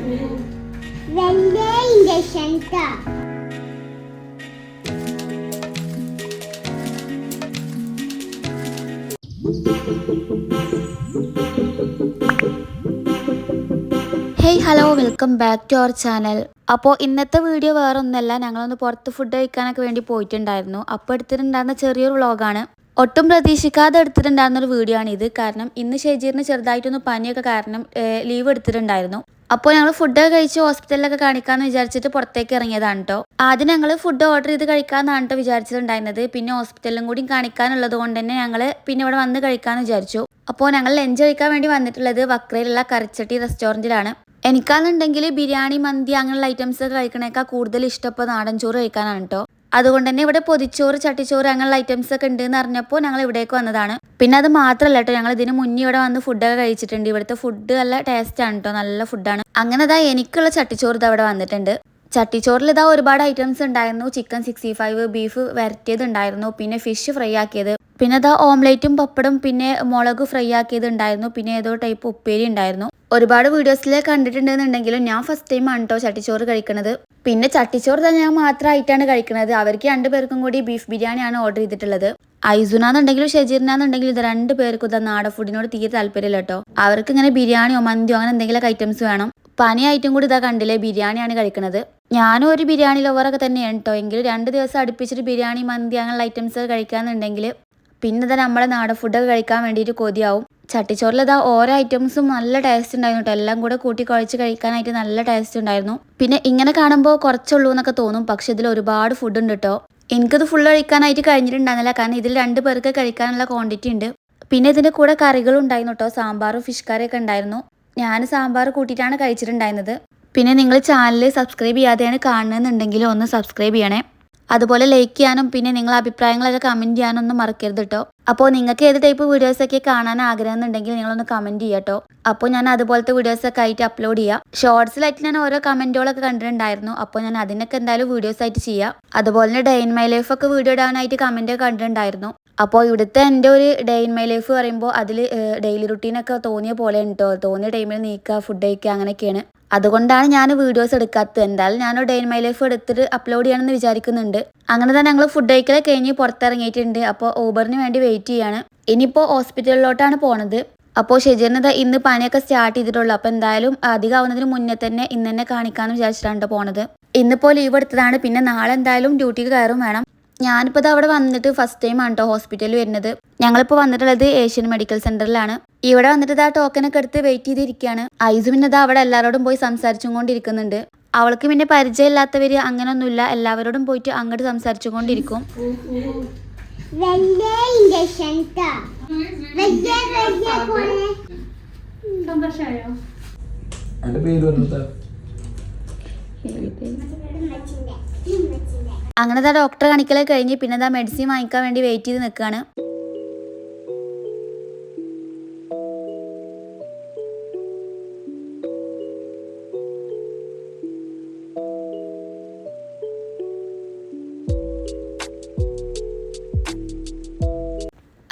വലിയ ഇഞ്ചക്ഷൻ ട്ടാ. Hey hello, welcome back to our channel. അപ്പോൾ ഇന്നത്തെ വീഡിയോ വേറെ ഒന്നല്ല, ഞങ്ങളൊന്ന് പുറത്ത് ഫുഡ് കഴിക്കാനൊക്കെ വേണ്ടി പോയിട്ടുണ്ടായിരുന്നു. അപ്പോൾ എടുത്തിട്ടുണ്ടായിരുന്ന ചെറിയൊരു വ്ളോഗാണ്. ഒട്ടും പ്രതീക്ഷിക്കാതെ എടുത്തിട്ടുണ്ടായിരുന്നൊരു വീഡിയോ ആണ് ഇത്. കാരണം ഇന്ന് ഷെജീറിന് ചെറുതായിട്ടൊന്ന് പനിയൊക്കെ കാരണം ലീവ് എടുത്തിട്ടുണ്ടായിരുന്നു. അപ്പോൾ ഞങ്ങൾ ഫുഡൊക്കെ കഴിച്ച് ഹോസ്പിറ്റലിലൊക്കെ കാണിക്കാമെന്ന് വിചാരിച്ചിട്ട് പുറത്തേക്ക് ഇറങ്ങിയതാണ് കേട്ടോ. ആദ്യം ഞങ്ങൾ ഫുഡ് ഓർഡർ ചെയ്ത് കഴിക്കാമെന്നാണ് കേട്ടോ വിചാരിച്ചിട്ടുണ്ടായിരുന്നത്. പിന്നെ ഹോസ്പിറ്റലിലും കൂടി കാണിക്കാനുള്ളത് കൊണ്ട് തന്നെ ഞങ്ങൾ പിന്നെ ഇവിടെ വന്ന് കഴിക്കാമെന്ന് വിചാരിച്ചു. അപ്പോൾ ഞങ്ങൾ ലഞ്ച് കഴിക്കാൻ വേണ്ടി വന്നിട്ടുള്ളത് വക്രയിലുള്ള കറിച്ചട്ടി റെസ്റ്റോറൻറ്റിലാണ്. എനിക്കാണെന്നുണ്ടെങ്കിൽ ബിരിയാണി, മന്തി അങ്ങനെയുള്ള ഐറ്റംസ് ഒക്കെ കഴിക്കണേക്കാൾ കൂടുതൽ ഇഷ്ടം ഇപ്പോൾ നാടൻ ചോറ് കഴിക്കാനാണ് കേട്ടോ. അതുകൊണ്ട് തന്നെ ഇവിടെ പൊതിച്ചോറ്, ചട്ടിച്ചോറ് അങ്ങനെയുള്ള ഐറ്റംസ് ഒക്കെ ഉണ്ട് എന്ന് അറിഞ്ഞപ്പോൾ ഞങ്ങൾ ഇവിടേക്ക് വന്നതാണ്. പിന്നെ അത് മാത്രമല്ല കേട്ടോ, ഞങ്ങൾ ഇതിന് മുന്നേ ഇവിടെ വന്ന് ഫുഡൊക്കെ കഴിച്ചിട്ടുണ്ട്. ഇവിടുത്തെ ഫുഡ് നല്ല ടേസ്റ്റ് ആണ് കേട്ടോ, നല്ല ഫുഡാണ്. അങ്ങനെ ഇതാ എനിക്കുള്ള ചട്ടിച്ചോറ് ഇതാ ഇവിടെ വന്നിട്ടുണ്ട്. ചട്ടിച്ചോറിൽ ഇതാ ഒരുപാട് ഐറ്റംസ് ഉണ്ടായിരുന്നു. ചിക്കൻ 65, ബീഫ് വരട്ടിയത് ഉണ്ടായിരുന്നു, പിന്നെ ഫിഷ് ഫ്രൈ ആക്കിയത്, പിന്നെ ഇതാ ഓംലേറ്റും പപ്പടും, പിന്നെ മുളക് ഫ്രൈ ആക്കിയത് ഉണ്ടായിരുന്നു, പിന്നെ ഏതോ ടൈപ്പ് ഉപ്പേരി ഉണ്ടായിരുന്നു. ഒരുപാട് വീഡിയോസിൽ കണ്ടിട്ടുണ്ടെന്നുണ്ടെങ്കിലും ഞാൻ ഫസ്റ്റ് ടൈം ആണ് കേട്ടോ ചട്ടിച്ചോറ് കഴിക്കുന്നത്. പിന്നെ ചട്ടിച്ചോറ് തന്നെ ഞാൻ മാത്രമായിട്ടാണ് കഴിക്കുന്നത്. അവർക്ക് 2 പേർക്കും കൂടി ബീഫ് ബിരിയാണിയാണ് ഓർഡർ ചെയ്തിട്ടുള്ളത്. ഐസുനാന്നുണ്ടെങ്കിലും ഷെജീറിനാന്നുണ്ടെങ്കിലും ഇത് 2 പേർക്കും ഇതാ നാടൻ ഫുഡിനോട് തീരെ താല്പര്യമില്ല കേട്ടോ. അവർക്ക് ഇങ്ങനെ ബിരിയാണിയോ മന്തിയോ അങ്ങനെ എന്തെങ്കിലും ഐറ്റംസ് വേണം. പനിയായിട്ടും കൂടി ഇതാ കണ്ടില്ലേ, ബിരിയാണിയാണ് കഴിക്കുന്നത്. ഞാനും ഒരു ബിരിയാണി ലവറൊക്കെ തന്നെയാണ് കേട്ടോ. എങ്കിലും 2 ദിവസം അടുപ്പിച്ചിട്ട് ബിരിയാണി, മന്തി അങ്ങനെയുള്ള ഐറ്റംസ് കഴിക്കാന്നുണ്ടെങ്കിൽ പിന്നെ ഇതാ നമ്മളെ നാടൻ ഫുഡൊക്കെ കഴിക്കാൻ വേണ്ടിയിട്ട് കൊതിയാവും. ചട്ടിച്ചോറിൽ ഇതാ ഓരോ ഐറ്റംസും നല്ല ടേസ്റ്റ് ഉണ്ടായിരുന്നു കേട്ടോ. എല്ലാം കൂടെ കൂട്ടി കുഴച്ച് കഴിക്കാനായിട്ട് നല്ല ടേസ്റ്റ് ഉണ്ടായിരുന്നു. പിന്നെ ഇങ്ങനെ കാണുമ്പോൾ കുറച്ചുള്ളൂ എന്നൊക്കെ തോന്നും, പക്ഷെ ഇതിൽ ഒരുപാട് ഫുഡ് ഉണ്ട് കേട്ടോ. എനിക്കത് ഫുള്ള് കഴിക്കാനായിട്ട് കഴിഞ്ഞിട്ടുണ്ടായിരുന്നില്ല, കാരണം ഇതിൽ 2 പേർക്ക് കഴിക്കാനുള്ള ക്വാണ്ടിറ്റി ഉണ്ട്. പിന്നെ ഇതിൻ്റെ കൂടെ കറികളും ഉണ്ടായിരുന്നു കേട്ടോ. സാമ്പാറും ഫിഷ് കറിയൊക്കെ ഉണ്ടായിരുന്നു. ഞാൻ സാമ്പാർ കൂട്ടിയിട്ടാണ് കഴിച്ചിട്ടുണ്ടായിരുന്നത്. പിന്നെ നിങ്ങൾ ചാനൽ സബ്സ്ക്രൈബ് ചെയ്യാതെയാണ് കാണുന്നതെന്നുണ്ടെങ്കിൽ ഒന്ന് സബ്സ്ക്രൈബ് ചെയ്യണേ. അതുപോലെ ലൈക്ക് ചെയ്യാനും പിന്നെ നിങ്ങളുടെ അഭിപ്രായങ്ങളൊക്കെ കമൻറ്റ് ചെയ്യാനൊന്നും മറക്കരുത് കേട്ടോ. അപ്പോൾ നിങ്ങൾക്ക് ഏത് ടൈപ്പ് വീഡിയോസൊക്കെ കാണാൻ ആഗ്രഹം എന്നുണ്ടെങ്കിൽ നിങ്ങളൊന്ന് കമൻറ്റ് ചെയ്യുക കേട്ടോ. അപ്പോൾ ഞാൻ അതുപോലത്തെ വീഡിയോസൊക്കെ ആയിട്ട് അപ്ലോഡ് ചെയ്യാം. ഷോർട്സിലായിട്ട് ഞാൻ ഓരോ കമൻറ്റുകളൊക്കെ കണ്ടിട്ടുണ്ടായിരുന്നു. അപ്പോൾ ഞാൻ അതിനൊക്കെ എന്തായാലും വീഡിയോസ് ആയിട്ട് ചെയ്യാം. അതുപോലെ തന്നെ ഡേ ഇൻ മൈ ലൈഫ് ഒക്കെ വീഡിയോ ഇടാനായിട്ട് കമൻറ്റൊക്കെ കണ്ടിട്ടുണ്ടായിരുന്നു. അപ്പോൾ ഇവിടുത്തെ എൻ്റെ ഒരു ഡേ ഇൻ മൈ ലൈഫ് പറയുമ്പോൾ അതിൽ ഡെയിലി റുട്ടീനൊക്കെ തോന്നിയ പോലെ ഉണ്ടോ, തോന്നിയ ടൈമിൽ നീക്കുക, ഫുഡ് കഴിക്കുക, അങ്ങനെയൊക്കെയാണ്. അതുകൊണ്ടാണ് ഞാൻ വീഡിയോസ് എടുക്കാത്തത്. എന്തായാലും ഞാൻ ഡേ ഇൻ മൈ ലൈഫ് എടുത്തിട്ട് അപ്ലോഡ് ചെയ്യണമെന്ന് വിചാരിക്കുന്നുണ്ട്. അങ്ങനെ തന്നെ ഞങ്ങൾ ഫുഡ് കഴിക്കലൊക്കെ കഴിഞ്ഞ് പുറത്തിറങ്ങിയിട്ടുണ്ട്. അപ്പോൾ ഊബറിന് വേണ്ടി വെയിറ്റ് ചെയ്യാണ്. ഇനിയിപ്പോൾ ഹോസ്പിറ്റലിലോട്ടാണ് പോണത്. അപ്പോൾ ഷെജീറിന് ഇന്ന് പനിയൊക്കെ സ്റ്റാർട്ട് ചെയ്തിട്ടുള്ളൂ. അപ്പോൾ എന്തായാലും അധികം ആവുന്നതിന് മുന്നേ തന്നെ ഇന്ന് തന്നെ കാണിക്കാമെന്ന് വിചാരിച്ചിട്ടാണ് പോണത്. ഇന്നിപ്പോൾ ലീവ് എടുത്തതാണ്. പിന്നെ നാളെ എന്തായാലും ഡ്യൂട്ടിക്ക് കയറും വേണം. ഞാനിപ്പോൾ അവിടെ വന്നിട്ട് ഫസ്റ്റ് ടൈം ആണ് കേട്ടോ ഹോസ്പിറ്റലിൽ വരുന്നത്. ഞങ്ങളിപ്പോൾ വന്നിട്ടുള്ളത് ഏഷ്യൻ മെഡിക്കൽ സെന്ററിലാണ്. ഇവിടെ വന്നിട്ട് ടോക്കനൊക്കെ എടുത്ത് വെയിറ്റ് ചെയ്തിരിക്കുകയാണ്. ഐസു പിന്നെ അവിടെ എല്ലാവരോടും പോയി സംസാരിച്ചും കൊണ്ടിരിക്കുന്നുണ്ട്. അവൾക്ക് പിന്നെ പരിചയമില്ലാത്തവര് അങ്ങനെയൊന്നുമില്ല, എല്ലാവരോടും പോയിട്ട് അങ്ങോട്ട് സംസാരിച്ചു കൊണ്ടിരിക്കും. വലിയ ഇഞ്ചക്ഷൻ ട്ടാ. വലിയ സന്തോഷായോ? അങ്ങനെ ഡോക്ടറെ കാണിക്കലൊക്കെ കഴിഞ്ഞ് പിന്നെ മെഡിസിൻ വാങ്ങിക്കാൻ വേണ്ടി വെയിറ്റ് ചെയ്ത് നിൽക്കുകയാണ്.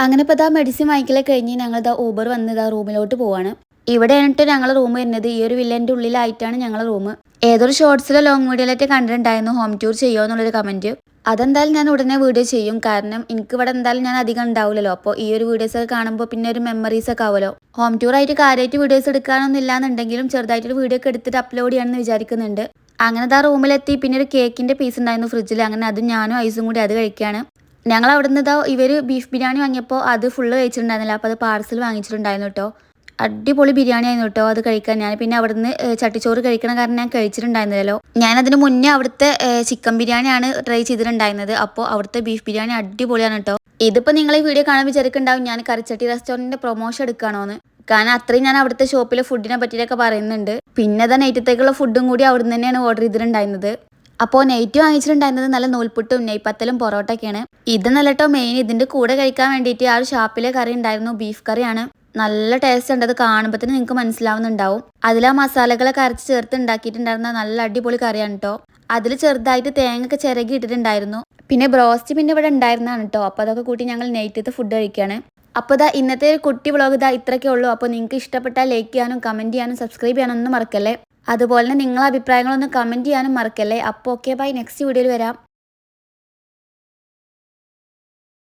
അങ്ങനെ ഇപ്പോൾ മെഡിസിൻ വാങ്ങിക്കലൊക്കെ കഴിഞ്ഞ് ഞങ്ങൾ ഊബർ വന്ന് റൂമിലോട്ട് പോവാണ്. ഇവിടെ ആയിട്ട് ഞങ്ങൾ റൂം വരുന്നത് ഈ ഒരു വില്ലൻ്റെ ഉള്ളിലായിട്ടാണ് ഞങ്ങളുടെ റൂം. ഏതൊരു ഷോർട്സിലോ ലോങ് വീഡിയോയിലായിട്ട് കണ്ടിട്ടുണ്ടായിരുന്നു ഹോം ടൂർ ചെയ്യുമോ എന്നുള്ളൊരു കമൻറ്റ്. അതെന്തായാലും ഞാൻ ഉടനെ വീഡിയോ ചെയ്യും. കാരണം എനിക്ക് ഇവിടെ എന്തായാലും ഞാൻ അധികം ഉണ്ടാവില്ലല്ലോ. അപ്പോൾ ഈ ഒരു വീഡിയോസൊക്കെ കാണുമ്പോൾ പിന്നെ ഒരു മെമ്മറീസ് ഒക്കെ ആവുമല്ലോ. ഹോം ടൂർ ആയിട്ട് കാര്യമായിട്ട് വീഡിയോസ് എടുക്കാനൊന്നും ഇല്ലാന്നുണ്ടെങ്കിലും ചെറുതായിട്ടൊരു വീഡിയോ ഒക്കെ എടുത്തിട്ട് അപ്ലോഡ് ചെയ്യാമെന്ന് വിചാരിക്കുന്നുണ്ട്. അങ്ങനെ റൂമിലെത്തി. പിന്നെ ഒരു കേക്കിൻ്റെ പീസ് ഉണ്ടായിരുന്നു ഫ്രിഡ്ജിൽ. അങ്ങനെ അതും ഞാനും ഐസും കൂടി അത് കഴിക്കുകയാണ്. ഞങ്ങൾ അവിടെ നിന്ന് ഇവർ ബീഫ് ബിരിയാണി വാങ്ങിയപ്പോൾ അത് ഫുള്ള് കഴിച്ചിട്ടുണ്ടായിരുന്നില്ല. അപ്പോൾ അത് പാർസൽ വാങ്ങിച്ചിട്ടുണ്ടായിരുന്നു കേട്ടോ. അടിപൊളി ബിരിയാണി ആയിരുന്നു കേട്ടോ അത് കഴിക്കാൻ. ഞാൻ പിന്നെ അവിടുന്ന് ചട്ടിച്ചോറ് കഴിക്കണ കാരണം ഞാൻ കഴിച്ചിട്ടുണ്ടായിരുന്നില്ലല്ലോ. ഞാനതിന് മുന്നേ അവിടുത്തെ ചിക്കൻ ബിരിയാണിയാണ് ട്രൈ ചെയ്തിട്ടുണ്ടായിരുന്നത്. അപ്പോൾ അവിടുത്തെ ബീഫ് ബിരിയാണി അടിപൊളിയാണ് കേട്ടോ. ഇതിപ്പോൾ നിങ്ങൾ ഈ വീഡിയോ കാണാൻ വിചാരിക്കുന്നുണ്ടാവും ഞാൻ കറിച്ചട്ടി റെസ്റ്റോറൻറ്റിൻ്റെ പ്രൊമോഷൻ എടുക്കുകയാണോന്ന്. കാരണം അത്രയും ഞാൻ അവിടുത്തെ ഷോപ്പിലെ ഫുഡിനെ പറ്റിയൊക്കെ പറയുന്നുണ്ട്. പിന്നെ നൈറ്റത്തേക്കുള്ള ഫുഡും കൂടി അവിടുന്ന് തന്നെയാണ് ഓർഡർ ചെയ്തിട്ടുണ്ടായിരുന്നത്. അപ്പോൾ നൈറ്റ് വാങ്ങിച്ചിട്ടുണ്ടായിരുന്നത് നല്ല നൂൽപുട്ടും നെയ്പത്തലും പൊറോട്ടയൊക്കെയാണ്. ഇത് നല്ല കേട്ടോ മെയിൻ. ഇതിൻ്റെ കൂടെ കഴിക്കാൻ വേണ്ടിയിട്ട് ആ ഒരു ഷാപ്പിലെ കറി ഉണ്ടായിരുന്നു, ബീഫ് കറിയാണ്. നല്ല ടേസ്റ്റ് ഉണ്ട്. അത് കാണുമ്പോൾ തന്നെ നിങ്ങൾക്ക് മനസ്സിലാവുന്നുണ്ടാവും. അതിൽ ആ മസാലകളൊക്കെ അരച്ച് ചേർത്ത് ഉണ്ടാക്കിയിട്ടുണ്ടായിരുന്ന നല്ല അടിപൊളി കറിയാണ് കേട്ടോ. അതിൽ ചെറുതായിട്ട് തേങ്ങയൊക്കെ ചിരകി ഇട്ടിട്ടുണ്ടായിരുന്നു. പിന്നെ ബ്രോസ്റ്റ് പിന്നെ ഇവിടെ ഉണ്ടായിരുന്നതാണ് കേട്ടോ. അപ്പോൾ അതൊക്കെ കൂട്ടി ഞങ്ങൾ നൈറ്റത്തെ ഫുഡ് കഴിക്കുകയാണ്. അപ്പോൾ ഇന്നത്തെ ഒരു കുട്ടി വ്ളോഗ് ഇത്രയൊക്കെ ഉള്ളൂ. അപ്പോൾ നിങ്ങൾക്ക് ഇഷ്ടപ്പെട്ടാൽ ലൈക്ക് ചെയ്യാനും കമൻറ്റ് ചെയ്യാനും സബ്സ്ക്രൈബ് ചെയ്യാനൊന്നും മറക്കല്ലേ. അതുപോലെ തന്നെ നിങ്ങളെ അഭിപ്രായങ്ങളൊന്ന് കമൻറ്റ് ചെയ്യാനും മറക്കല്ലേ. അപ്പോൾ ഓക്കെ ബൈ, നെക്സ്റ്റ് വീഡിയോയിൽ വരാം.